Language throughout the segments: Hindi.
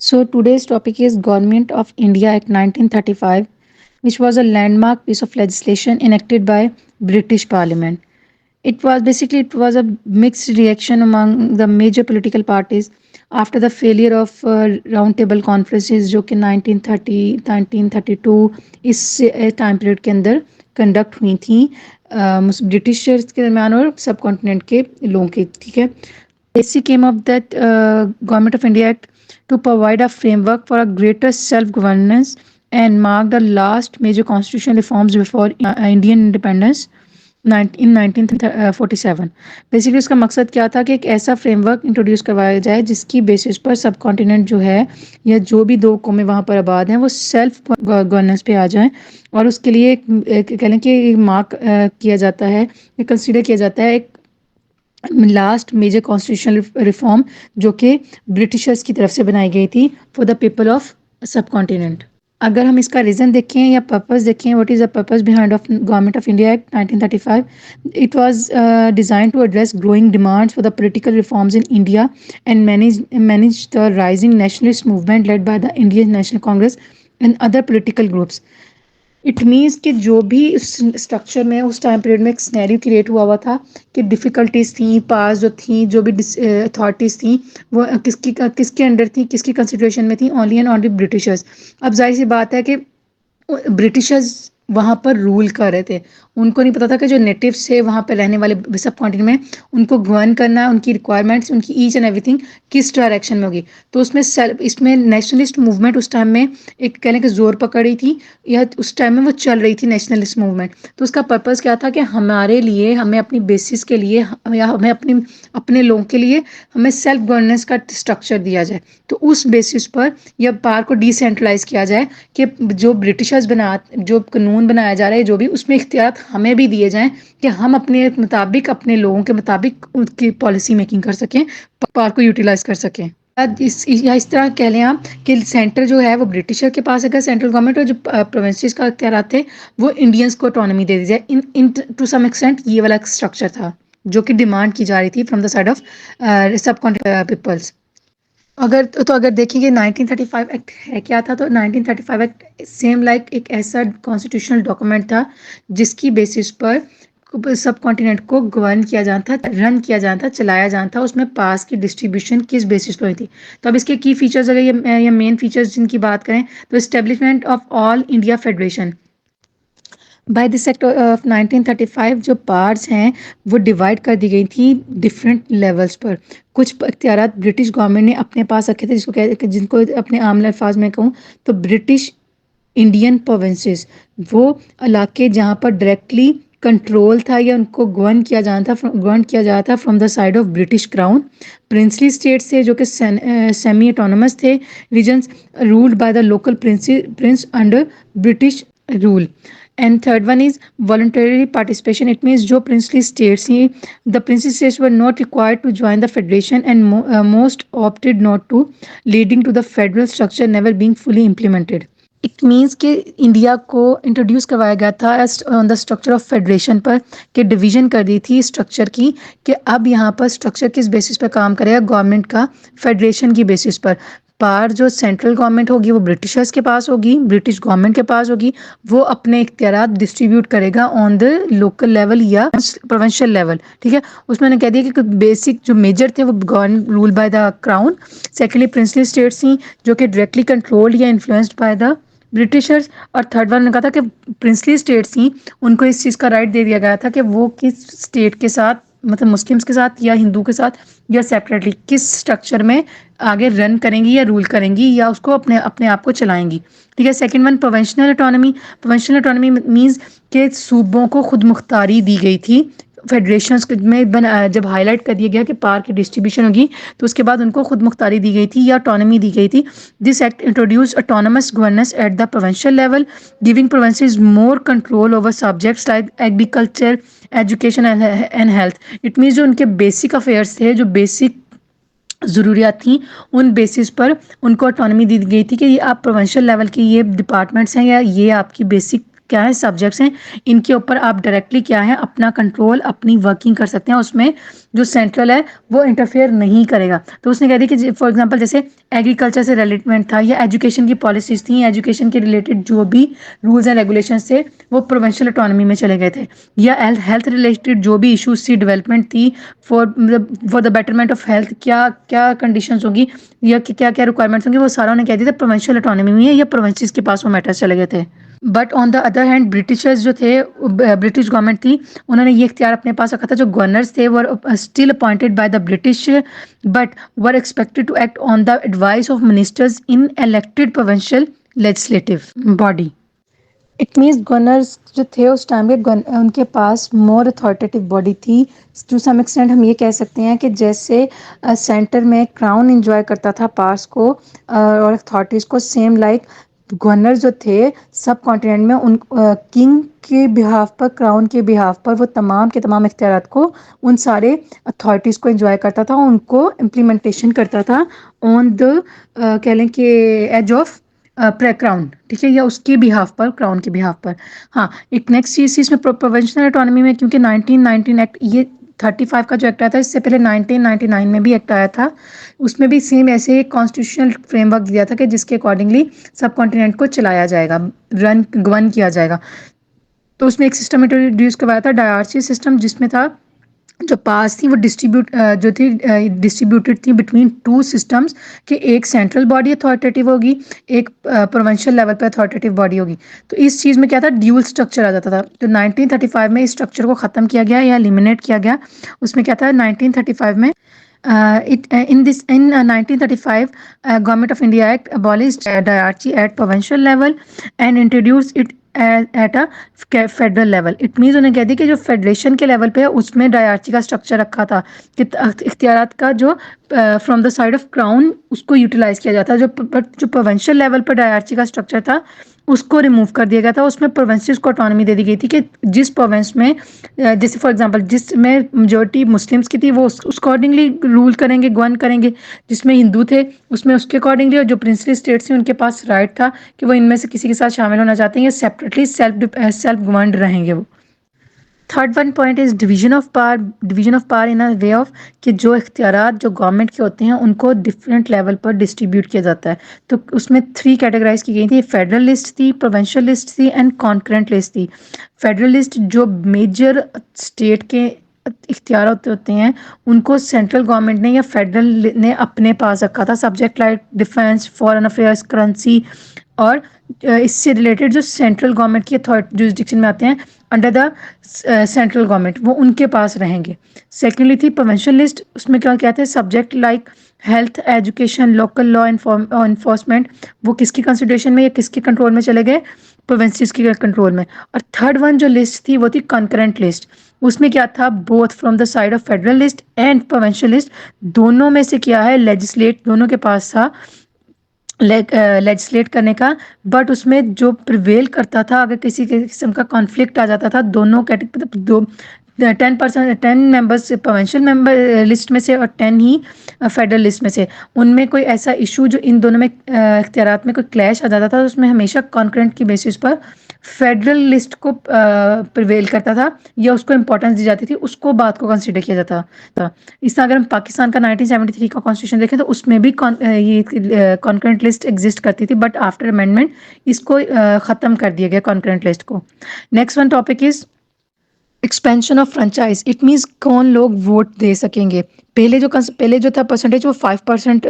So today's topic is Government of India Act 1935, which was a landmark piece of legislation enacted by British Parliament. It was a mixed reaction among the major political parties after the failure of round table conferences जो कि 1930 1932 इस टाइम पीरियड के अंदर कंडक्ट हुई थी ब्रिटिशर्स के दरमियान और सब कॉन्टिनेंट के लोगों के, ठीक है. Basic aim of that Government of India Act to provide a framework for a greater self-governance and mark the last major constitutional reforms before Indian independence in 1947. Basically उसका मकसद क्या था कि एक ऐसा फ्रेमवर्क इंट्रोड्यूस करवाया जाए जिसकी बेसिस पर सब कॉन्टिनेंट जो है या जो भी दो कौमें वहाँ पर आबाद हैं वो सेल्फ गवर्नेंस पे आ जाएं और उसके लिए कह लें कि मार्क किया जाता है या कंसिडर किया जाता है एक लास्ट मेजर कॉन्स्टिट्यूशनल रिफॉर्म जो कि ब्रिटिशर्स की तरफ से बनाई गई थी for the people of subcontinent. अगर हम इसका रीज़न देखें या पर्पस देखें, what is the purpose behind of government of India act 1935, it was designed to address growing demands for the political reforms in India and manage the rising nationalist movement led by the Indian national congress and other political groups. It means कि जो भी उस स्ट्रक्चर में उस टाइम पीरियड में एक स्नैरियो क्रिएट हुआ था कि डिफ़िकल्टीज थी, पास जो थी, जो भी अथॉरिटीज़ थी वो किसके अंडर थी, किसकी कंसिडरेशन में थी, ओनली एंड ओनली ब्रिटिशर्स. अब जाहिर सी बात है कि ब्रिटिशर्स वहाँ पर रूल कर रहे थे. उनको नहीं पता था कि जो नेटिव्स थे वहाँ पर रहने वाले सब कॉन्टिनेंट में उनको गवर्न करना, उनकी रिक्वायरमेंट्स, उनकी ईच एंड एवरीथिंग किस डायरेक्शन में होगी. तो इसमें नेशनलिस्ट मूवमेंट उस टाइम में एक कहने के जोर पकड़ रही थी या उस टाइम में वो चल रही थी नेशनलिस्ट मूवमेंट. तो उसका पर्पस क्या था कि हमारे लिए, हमें अपनी बेसिस के लिए या हमें अपने लोगों के लिए हमें सेल्फ गवर्नेंस का स्ट्रक्चर दिया जाए. तो उस बेसिस पर या पावर को डिसेंट्रलाइज किया जाए कि जो ब्रिटिशर्स जो कानून बनाया जा रहा है जो भी उसमें इख्तियार हमें भी दिए जाएं कि हम अपने मुताबिक, अपने लोगों के मुताबिक उनकी पॉलिसी मेकिंग कर सकें, पावर को यूटिलाइज कर सकें. इस तरह कह लें आप कि सेंटर जो है वो ब्रिटिशर के पास है, सेंट्रल गवर्नमेंट, और जो प्रोविंसेस का इख्तियार थे वो इंडियंस को ऑटोनॉमी दे दी जाए. इन टू सम एक्सटेंट ये वाला स्ट्रक्चर था जो कि डिमांड की जा रही थी फ्रॉम द साइड ऑफ सब पीपल्स. अगर देखेंगे 1935 एक्ट है क्या था, तो 1935 एक्ट सेम लाइक एक ऐसा कॉन्स्टिट्यूशनल डॉक्यूमेंट था जिसकी बेसिस पर सब कॉन्टिनेंट को गवर्न किया जाता था, रन किया जाता था, चलाया जाता था. उसमें पास की डिस्ट्रीब्यूशन किस बेसिस पर हुई थी. तो अब इसके की फीचर्स, अगर ये मेन फीचर्स जिनकी बात करें तो establishment of all India federation by this act of 1935. जो पार्ट्स हैं वो डिवाइड कर दी गई थी डिफरेंट लेवल्स पर. कुछ इख्तियारात ब्रिटिश गवर्नमेंट ने अपने पास रखे थे जिनको अपने आम अल्फाज में कहूँ तो ब्रिटिश इंडियन प्रोविंसेस, वो इलाके जहाँ पर डायरेक्टली कंट्रोल था या उनको गवर्न किया जाता था from the side of British crown. Princely state से जो कि सेमी ऑटोनमस थे regions ruled by the local prince under British rule. And third one is voluntary participation. It means जो princely states थी, the princely states were not required to join the federation and most opted not to, leading to the federal structure never being fully implemented. It means कि इंडिया को इंट्रोड्यूस करवाया गया था on the structure of federation पर, कि डिवीजन कर दी थी स्ट्रक्चर की कि अब यहाँ पर स्ट्रक्चर किस बेसिस पर काम करेगा गवर्नमेंट का, फेडरेशन की बेसिस पर. पावर जो सेंट्रल गवर्नमेंट होगी वो ब्रिटिशर्स के पास होगी, ब्रिटिश गवर्नमेंट के पास होगी, वो अपने इख्तियारात डिस्ट्रीब्यूट करेगा ऑन द लोकल लेवल या प्रोविंशियल लेवल. ठीक है, उसमें ने कह दिया कि बेसिक जो मेजर थे वो govern rule by the crown. Secondly princely states थी जो कि डायरेक्टली कंट्रोल्ड या इन्फ्लुएंस्ड बाय द ब्रिटिशर्स. और थर्ड वन ने कहा था कि प्रिंसली स्टेट्स थी उनको इस चीज़ का राइट दे दिया गया था कि वो किस स्टेट के साथ, मतलब मुस्लिम्स के साथ या हिंदू के साथ या सेपरेटली किस स्ट्रक्चर में आगे रन करेंगी या रूल करेंगी या उसको अपने अपने आप को चलाएंगी. ठीक है. Second one provincial autonomy. Provincial autonomy means के सूबों को खुद मुख्तारी दी गई थी. फेडरेशंस में जब हाईलाइट कर दिया गया कि पावर की डिस्ट्रीब्यूशन होगी तो उसके बाद उनको खुद मुख्तारी दी गई थी या ऑटोनॉमी दी गई थी. This act introduce autonomous governance at the provincial level, giving provinces more control over subjects like agriculture, education and health. It means जो उनके बेसिक अफेयर्स थे, जो बेसिक ज़रूरियात थी, उन बेसिस पर उनको ऑटोनॉमी दी गई थी कि ये आप प्रोविंशियल लेवल के ये डिपार्टमेंट्स हैं या ये आपकी बेसिक क्या है सब्जेक्ट्स हैं, इनके ऊपर आप डायरेक्टली क्या है अपना कंट्रोल अपनी वर्किंग कर सकते हैं, उसमें जो सेंट्रल है वो इंटरफेयर नहीं करेगा। तो उसने कह दी कि फॉर एग्जांपल जैसे एग्रीकल्चर से रिलेटेड था या एजुकेशन की पॉलिसीज थी, एजुकेशन के रिलेटेड जो भी रूल्स एंड रेगुलेशंस थे वो प्रोविंशियल ऑटोनॉमी में चले गए थे, या हेल्थ रिलेटेड जो भी इश्यूज थी, डेवलपमेंट थी for the betterment of health, क्या क्या कंडीशंस होगी या क्या क्या रिक्वायरमेंट्स होंगी, वो सारा उन्हें कह दिया था प्रोविंशियल ऑटोनॉमी में है या प्रोविंसेस के पास वो मैटर्स चले गए थे। But on the other hand Britishers जो थे, ब्रिटिश गवर्नमेंट थी, उन्होंने ये इख्तियार अपने पास रखा था, जो गवर्नर्स थे were still appointed by the British but were expected to act on the advice of ministers in elected provincial legislative body. It means governors जो थे उस टाइम के उनके पास मोर अथॉरिटेटिव बॉडी थी। टू सम एक्सटेंट हम ये कह सकते हैं कि जैसे सेंटर में क्राउन इंजॉय करता था पावर्स को और अथॉरिटीज़ को, सेम लाइक गवर्नर जो थे सब कॉन्टिनेंट में उन किंग के बिहाफ पर, क्राउन के बिहाफ पर वो तमाम के तमाम इख्तियारात को, उन सारे अथॉरिटीज़ को इंजॉय करता था, उनको इम्प्लीमेंटेशन करता था ऑन द कह लें कि एज ऑफ क्राउन, ठीक है, या उसके बिहाफ पर, क्राउन के बिहाफ पर। हाँ, एक नेक्स्ट चीज़ इसमें प्रोविंशियल ऑटोनॉमी में, क्योंकि 1919 एक्ट, ये 35 का जो एक्ट आया था, इससे पहले 1999 में भी एक्ट आया था, उसमें भी सेम ऐसे एक कॉन्स्टिट्यूशनल फ्रेमवर्क दिया था कि जिसके अकॉर्डिंगली सब कॉन्टिनेंट को चलाया जाएगा, गवर्न किया जाएगा। तो उसमें एक सिस्टम इंट्रोड्यूस करवाया था, डायआर्ची सिस्टम, जिसमें था जो पास थी वो डिस्ट्रीब्यूटेड थी बिटवीन टू सिस्टम्स, कि एक सेंट्रल बॉडी अथॉरिटेटिव होगी, एक प्रोविंशियल लेवल पे अथॉरिटेटिव बॉडी होगी। तो इस चीज़ में क्या था, ड्यूल स्ट्रक्चर आ जाता था। तो 1935 में इस स्ट्रक्चर को ख़त्म किया गया या एलिमिनेट किया गया। उसमें क्या था 1935 में in 1935 Government of India Act abolished diarchy at provincial level and introduced it at a federal level. It means उन्हें कह दी कि जो फेडरेशन के लेवल पे है उसमें डायआर्ची का स्ट्रक्चर रखा था कि इख्तियारात का जो from the side of crown उसको यूटिलाइज किया जाता है, जो प्रोविंशियल लेवल पर डायआर्ची का स्ट्रक्चर था उसको रिमूव कर दिया गया था। उसमें प्रोविंसेस को ऑटोनॉमी दे दी गई थी कि जिस प्रोविंस में जैसे फॉर एग्जांपल जिसमें मेजोरिटी मुस्लिम्स की थी वो उस अकॉर्डिंगली रूल करेंगे, गवर्न करेंगे, जिसमें हिंदू थे उसमें उसके अकॉर्डिंगली, और जो प्रिंसली स्टेट्स थी उनके पास राइट था कि वो इनमें से किसी के साथ शामिल होना चाहते हैं या सेपरेटली सेल्फ गवर्नड रहेंगे वो। Third one point is division of power in a way of कि जो इख्तियारात जो गवर्नमेंट के होते हैं उनको डिफरेंट लेवल पर डिस्ट्रीब्यूट किया जाता है। तो उसमें 3 कैटेगराइज की गई थी, फेडरल लिस्ट थी, प्रोविंशियल लिस्ट थी एंड कॉन्करेंट लिस्ट थी। फेडरल लिस्ट जो मेजर स्टेट के इख्तियार होते हैं उनको सेंट्रल गवर्नमेंट ने या फेडरल ने अपने पास रखा था, subject like defence, foreign affairs, currency, और इससे रिलेटेड जो सेंट्रल गवर्नमेंट की जुरिस्डिक्शन में आते हैं अंडर द सेंट्रल गवर्नमेंट, वो उनके पास रहेंगे। सेकेंडली थी प्रोविंशियल लिस्ट, उसमें क्या कहते हैं subject like health, education, local law enforcement, वो किसकी कंसिडरेशन में या किसके कंट्रोल में चले गए, प्रोविंसेस की कंट्रोल में। और थर्ड वन जो लिस्ट थी वो थी कॉन्करेंट लिस्ट, उसमें क्या था both from the side of federal list and provincial list, दोनों में से क्या है लेजिस्लेट दोनों के पास था लेजिस्लेट करने का। बट उसमें जो प्रिवेल करता था, अगर किसी किस्म का कॉन्फ्लिक्ट आ जाता था दोनों कैटेगरी, दो 10 मेंबर्स प्रोविंशियल मेंबर लिस्ट में से और 10 ही फेडरल लिस्ट में से, उनमें कोई ऐसा इशू जो इन दोनों में इख्तियारात में कोई क्लैश आ जाता था, तो उसमें हमेशा कॉन्करेंट की बेसिस पर फेडरल लिस्ट को प्रिवेल करता था या उसको इंपॉर्टेंस दी जाती थी, उसको बात को कंसिडर किया जाता था। इस तरह अगर हम पाकिस्तान का 1973 का कॉन्स्टिट्यूशन देखें तो उसमें भी ये कॉन्करेंट लिस्ट एग्जिस्ट करती थी, बट आफ्टर अमेंडमेंट इसको ख़त्म कर दिया गया कॉन्करेंट लिस्ट को। Next one topic is expansion of franchise. It means कौन लोग वोट दे सकेंगे। पहले जो था परसेंटेज वो 5%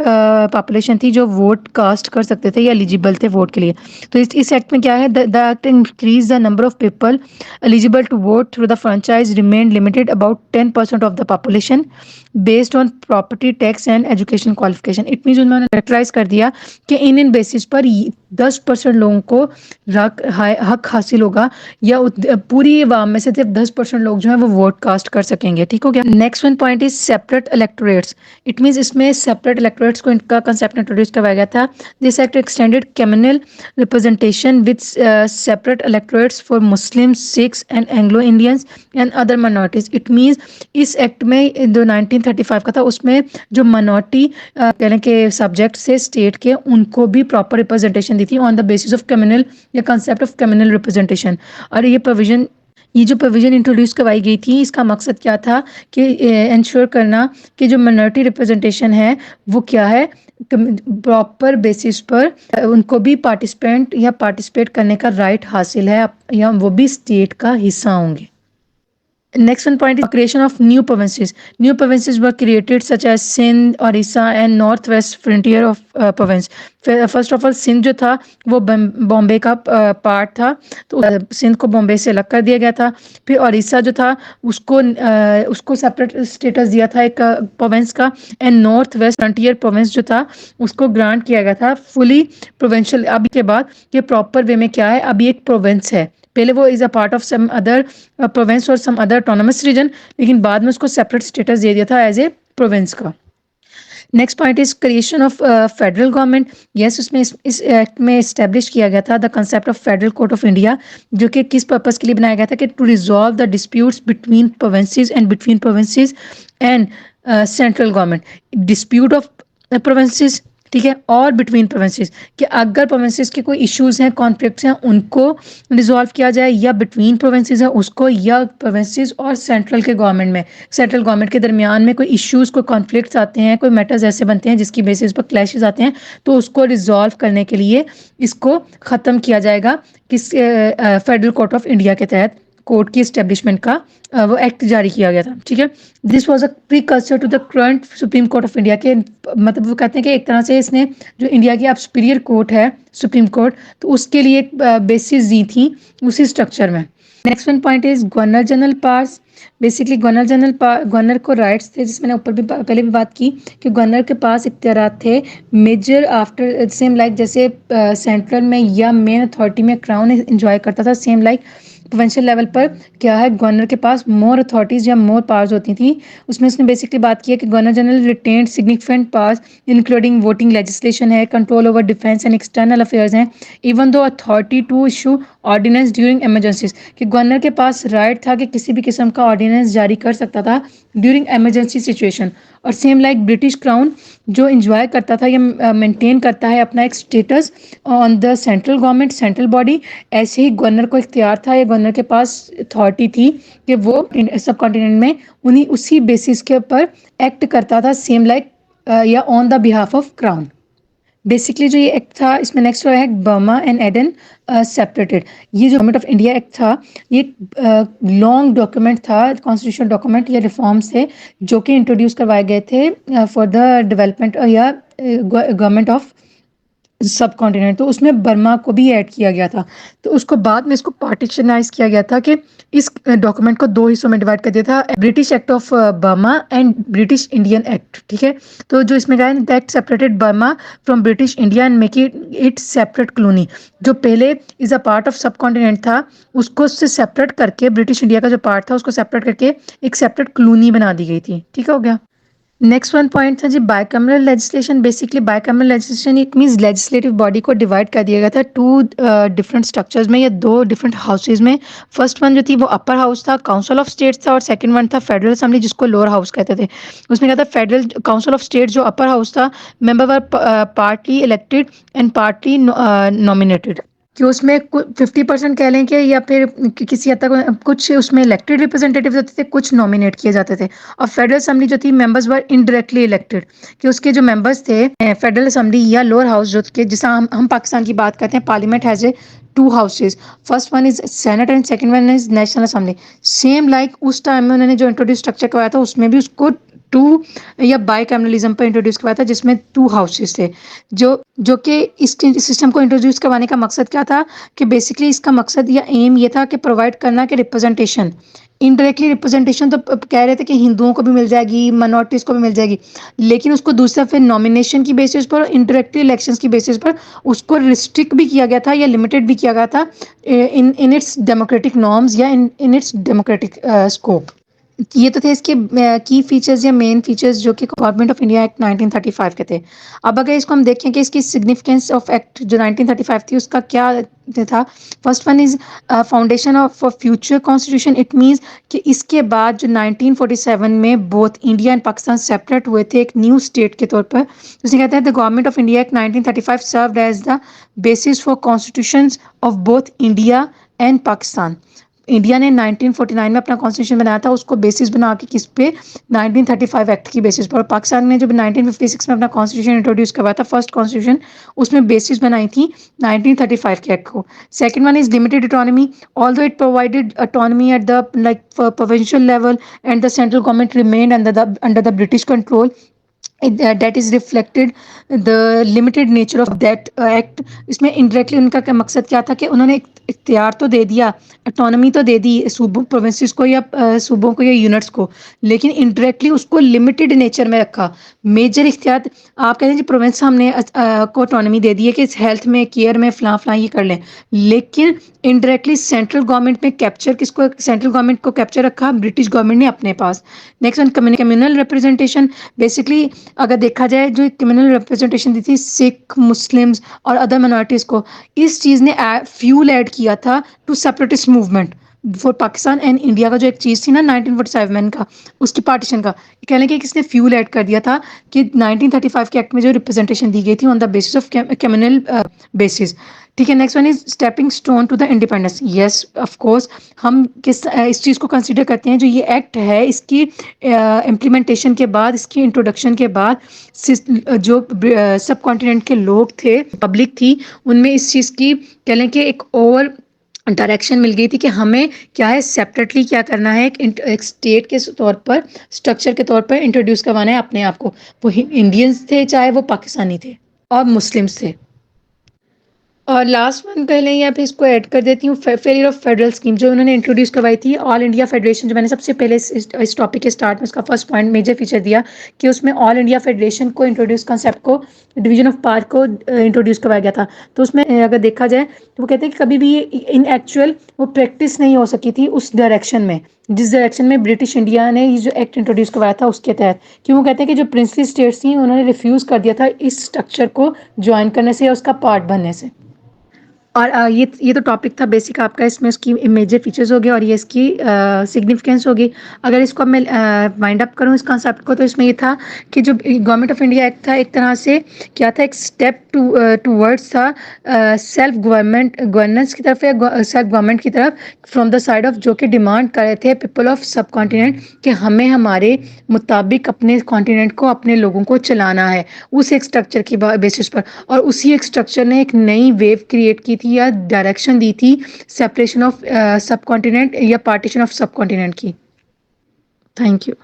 पॉपुलेशन थी जो वोट कास्ट कर सकते थे या एलिजिबल थे वोट के लिए। तो इस एक्ट में क्या है, the act increase the number of people eligible to vote through the franchise remain limited about 10% of the population based on property tax and education qualification. It means उन्होंने कैरेक्टराइज कर दिया कि इन बेसिस पर 10% लोगों को हक हासिल होगा या पूरी अवाम में से सिर्फ 10% लोग जो है वो वोट कास्ट कर सकेंगे। ठीक हो गया। Next one point is separate electorates, it means इसमें सेपरेट इलेक्टोरेट्स को इनका कंसेप्ट इंट्रोड्यूस करवाया गया था. This act extended communal representation with separate electorates for Muslim, Sikhs and Anglo Indians and other minorities. It means इस एक्ट में जो 1935 का था उसमें जो माइनॉरिटी कहने के सब्जेक्ट से स्टेट के उनको भी प्रॉपर रिप्रेजेंटेशन दी थी on the basis of communal या कंसेप्ट ऑफ कम्युनल रिप्रेजेंटेशन. और ये जो प्रोविजन इंट्रोड्यूस करवाई गई थी इसका मकसद क्या था कि इंश्योर करना कि जो माइनॉरिटी रिप्रेजेंटेशन है वो क्या है, प्रॉपर बेसिस पर उनको भी पार्टिसिपेट करने का राइट हासिल है या वो भी स्टेट का हिस्सा होंगे. Next one point is creation of new provinces. New provinces were created such as Sindh, Orissa and northwest frontier of province. First of all Sindh जो था वो बॉम्बे का पार्ट था, तो सिंध को बॉम्बे से अलग कर दिया गया था. फिर ओडिशा जो था उसको सेपरेट स्टेटस दिया था एक प्रोविंस का. And north west frontier province जो था उसको ग्रांट किया गया था फुली प्रोविंशियल. अभी के बाद ये प्रॉपर वे में क्या है, अभी एक प्रोविंस है. पहले वो is a part of some other province और सम अदर ऑटोनमस रीजन, लेकिन बाद में उसको सेपरेट स्टेटस दे दिया था एज ए प्रोविंस का. Next point is creation of federal government. Yes, उसमें इस एक्ट में इस्टेब्लिश किया गया था the concept of federal court of India, जो कि किस पर्पस के लिए बनाया गया था कि to resolve the disputes between provinces and between provinces and central government. Dispute of provinces, ठीक है, और बिटवीन प्रोविंसेस, कि अगर प्रोविंसेस के कोई इश्यूज हैं, कॉन्फ्लिक्ट्स हैं, उनको रिजॉल्व किया जाए, या बिटवीन प्रोविंसेस है उसको, या प्रोविंसेस और सेंट्रल के गवर्नमेंट में, सेंट्रल गवर्नमेंट के दरमियान में कोई इश्यूज, कोई कॉन्फ्लिक्ट्स आते हैं, कोई मैटर्स ऐसे बनते हैं जिसकी बेसिस पर क्लैशेस आते हैं, तो उसको रिजॉल्व करने के लिए इसको ख़त्म किया जाएगा किस फेडरल कोर्ट ऑफ इंडिया के तहत. कोर्ट की एस्टेब्लिशमेंट का वो एक्ट जारी किया गया था. ठीक है, this was a precursor to the current Supreme Court of India के, मतलब वो कहते हैं कि एक तरह से इसने जो इंडिया की अब सुपीरियर कोर्ट है सुप्रीम कोर्ट, तो उसके लिए एक बेसिस दी थी उसी स्ट्रक्चर में. Next one point is governor general pass. Basically governor को राइट्स थे, जिसमें मैंने ऊपर भी पहले भी बात की कि गवर्नर के पास इख्तियारात थे मेजर आफ्टर सेम लाइक जैसे सेंट्रल में या मेन अथॉरिटी में क्राउन एंजॉय करता था, सेम लाइक प्रोविंशियल लेवल पर क्या है, गवर्नर के पास मोर अथॉरिटीज या मोर पावर्स होती थी. उसमें उसने बेसिकली बात की है कि governor general retained significant powers including voting legislation है, control over defence and external affairs हैं, even though authority to issue ordinance during emergencies, कि गवर्नर के पास राइट था कि किसी भी किस्म का ऑर्डिनेंस जारी कर सकता था ड्यूरिंग इमरजेंसी सिचुएशन. और सेम लाइक ब्रिटिश क्राउन जो इंजॉय करता था या मेंटेन करता है अपना एक status on the central government, central body, ऐसे ही गवर्नर को इख्तियार था या गवर्नर के पास अथॉरिटी थी कि वो सब कॉन्टिनेंट में उसी बेसिस के ऊपर एक्ट करता था, सेम लाइक या on the behalf of crown. Basically जो ये एक्ट था, इसमें नेक्स्ट है बर्मा एंड एडन सेपरेटेड. ये जो गवर्नमेंट ऑफ इंडिया एक्ट था ये लॉन्ग डॉक्यूमेंट था, कॉन्स्टिट्यूशनल डॉक्यूमेंट या रिफॉर्म्स थे जो कि इंट्रोड्यूस करवाए गए थे फॉर द डेवलपमेंट या गवर्नमेंट ऑफ सब कॉन्टिनेंट. तो उसमें बर्मा को भी ऐड किया गया था. तो उसको बाद में इसको पार्टीशनाइज किया गया था कि इस डॉक्यूमेंट को दो हिस्सों में डिवाइड कर दिया था, British act of Burma and British Indian act. ठीक है, तो जो इसमें कहा है that separated Burma from British India and make it separate colony. जो पहले इज अ पार्ट ऑफ सब कॉन्टिनेंट था उसको उससे सेपरेट करके, ब्रिटिश इंडिया का जो पार्ट था उसको सेपरेट करके एक सेपरेट कॉलोनी बना दी गई थी. ठीक हो गया. नेक्स्ट वन पॉइंट था जी bicameral legislation. Basically bicameral legislation it means legislative body को डिवाइड कर दिया गया था टू डिफरेंट स्ट्रक्चर्स में या दो डिफरेंट हाउसेज में. फर्स्ट वन जो थी वो अपर हाउस था, काउंसिल ऑफ स्टेट्स था, और सेकंड वन था फेडरल असेंबली जिसको लोअर हाउस कहते थे. उसमें क्या था, फेडरल काउंसिल ऑफ स्टेट्स जो अपर हाउस था, member were partly elected and partly nominated, कि उसमें 50% कह लें कि या फिर किसी हद तक कुछ उसमें इलेक्टेड रिप्रेजेंटेटिव होते थे, कुछ नॉमिनेट किए जाते थे. और फेडरल असेंबली जो थी मेंबर्स वर इनडायरेक्टली इलेक्टेड, कि उसके जो मेंबर्स थे फेडरल असेंबली या लोअर हाउस जो के, जिस हम पाकिस्तान की बात करते हैं, parliament has a to houses, first one is senate and second one is national assembly. Same like उस टाइम में उन्होंने जो इंट्रोड्यूस स्ट्रक्चर करवाया था उसमें भी उसको टू या बाइकैमरलिज्म पर इंट्रोड्यूस करवाया था, जिसमें टू हाउसेस थे. जो कि इस सिस्टम को इंट्रोड्यूस करवाने का मकसद क्या था, कि बेसिकली इसका मकसद या एम ये था कि प्रोवाइड करना कि रिप्रेजेंटेशन, इनडायरेक्टली रिप्रेजेंटेशन तो कह रहे थे कि हिंदुओं को भी मिल जाएगी, माइनॉरिटीज़ को भी मिल जाएगी, लेकिन उसको दूसरा फिर नॉमिनेशन की बेसिस पर, इंडायरेक्टली इलेक्शंस की बेसिस पर उसको रिस्ट्रिक्ट भी किया गया था या लिमिटेड भी किया गया था इन इट्स डेमोक्रेटिक नॉर्म्स या इन इट्स डेमोक्रेटिक स्कोप. ये तो थे इसके की फीचर्स या मेन फीचर्स जो कि गवर्नमेंट ऑफ इंडिया एक्ट 1935 के थे। अब अगर इसको हम देखें कि इसकी सिग्निफिकेंस ऑफ एक्ट जो 1935 थी उसका क्या था। First one is foundation of future constitution. It means कि इसके बाद जो 1947 में both India and Pakistan separate हुए थे एक न्यू स्टेट के तौर पर, तो उसने कहता है the government of India act 1935 served as the basis for constitutions of both India and Pakistan. India ने 1949 में अपना कॉन्स्टिट्यूशन बनाया था, उसको बेसिस बना के किस पे, 1935 एक्ट की बेसिस पर। और पाकिस्तान ने जब 1956 में अपना कॉन्स्टिट्यूशन इंट्रोड्यूस करवाया था, फर्स्ट कॉन्स्टिट्यूशन, उसमें बेसिस बनाई थी 1935 के एक्ट को। Second one is limited autonomy. Although it provided autonomy at the like provincial level and the central government remained under the British control, that is reflected the limited nature of that act। इसमें indirectly उनका क्या मकसद क्या था कि उन्होंने इख्तियार तो दे दिया, ऑटोनॉमी तो दे दी सूबों प्रोविंसेस को या सूबों को या यूनिट्स को, लेकिन इनडायरेक्टली उसको लिमिटेड नेचर में रखा। मेजर इख्तियार आप कहते हैं जी प्रोविंस हमने को ऑटोनॉमी दे दी है कि हेल्थ में केयर में फलां फलां ये कर लें, लेकिन इनडायरेक्टली सेंट्रल गवर्नमेंट में कैप्चर किसको, सेंट्रल गवर्नमेंट को कैप्चर रखा ब्रिटिश गवर्नमेंट ने अपने पास। Next one communal representation. Basically अगर देखा जाए जो कम्युनल रिप्रेजेंटेशन दी थी सिख मुस्लिम्स और अदर माइनॉरिटीज़ को, इस चीज़ ने फ्यूल ऐड किया था to separatist movement for Pakistan and India का जो एक चीज़ थी ना 1947 में का उसकी पार्टीशन का, कहने के किसने फ्यूल ऐड कर दिया था कि 1935 के एक्ट में जो रिप्रेजेंटेशन दी गई थी on the basis of communal basis. ठीक है, next one is stepping stone to the independence. Yes of course हम किस इस चीज़ को कंसिडर करते हैं जो ये एक्ट है इसकी इम्प्लीमेंटेशन के बाद, इसकी इंट्रोडक्शन के बाद जो सब कॉन्टिनेंट के लोग थे, पब्लिक थी, उनमें इस चीज़ की कह लें कि एक ओवर डायरेक्शन मिल गई थी कि हमें क्या है सेपरेटली क्या करना है, एक स्टेट के तौर पर स्ट्रक्चर के तौर पर इंट्रोड्यूस करवाना है अपने आप को। वो इंडियंस थे चाहे वो पाकिस्तानी थे और मुस्लिम्स थे। और लास्ट वन कह लें या फिर इसको ऐड कर देती हूँ, फेलियर ऑफ फेडरल स्कीम जो उन्होंने इंट्रोड्यूस करवाई थी ऑल इंडिया फेडरेशन। जो मैंने सबसे पहले इस टॉपिक के स्टार्ट में उसका फर्स्ट पॉइंट मेजर फीचर दिया कि उसमें ऑल इंडिया फेडरेशन को इंट्रोड्यूस, कंसेप्ट को, डिवीजन ऑफ पावर को इंट्रोड्यूस करवाया गया था। तो उसमें अगर देखा जाए तो वो कहते हैं कि कभी भी इन एक्चुअल वो प्रैक्टिस नहीं हो सकी थी उस डायरेक्शन में, जिस डायरेक्शन में ब्रिटिश इंडिया ने ये जो एक्ट इंट्रोड्यूस करवाया था उसके तहत। क्यों वो कहते हैं कि जो प्रिंसली स्टेट्स थी उन्होंने रिफ्यूज़ कर दिया था इस स्ट्रक्चर को ज्वाइन करने से या उसका पार्ट बनने से। और ये तो टॉपिक था बेसिक आपका, इसमें उसकी मेजर फीचर्स हो गए और ये इसकी सिग्निफिकेंस होगी। अगर इसको मैं वाइंड अप करूँ इस कॉन्सेप्ट को, तो इसमें ये था कि जो गवर्नमेंट ऑफ इंडिया एक्ट था एक तरह से क्या था, एक स्टेप टूवर्ड्स था सेल्फ गवर्नेंस की तरफ या सेल्फ गवर्नमेंट की तरफ फ्रॉम द साइड ऑफ, जो कि डिमांड कर रहे थे पीपल ऑफ सब कॉन्टिनेंट कि हमें हमारे मुताबिक अपने कॉन्टिनेंट को, अपने लोगों को चलाना है उस एक स्ट्रक्चर की बेसिस पर। और उसी एक स्ट्रक्चर ने एक नई वेव क्रिएट की थी या डायरेक्शन दी थी सेपरेशन ऑफ सब कॉन्टिनेंट या पार्टीशन ऑफ सब कॉन्टिनेंट की। Thank you.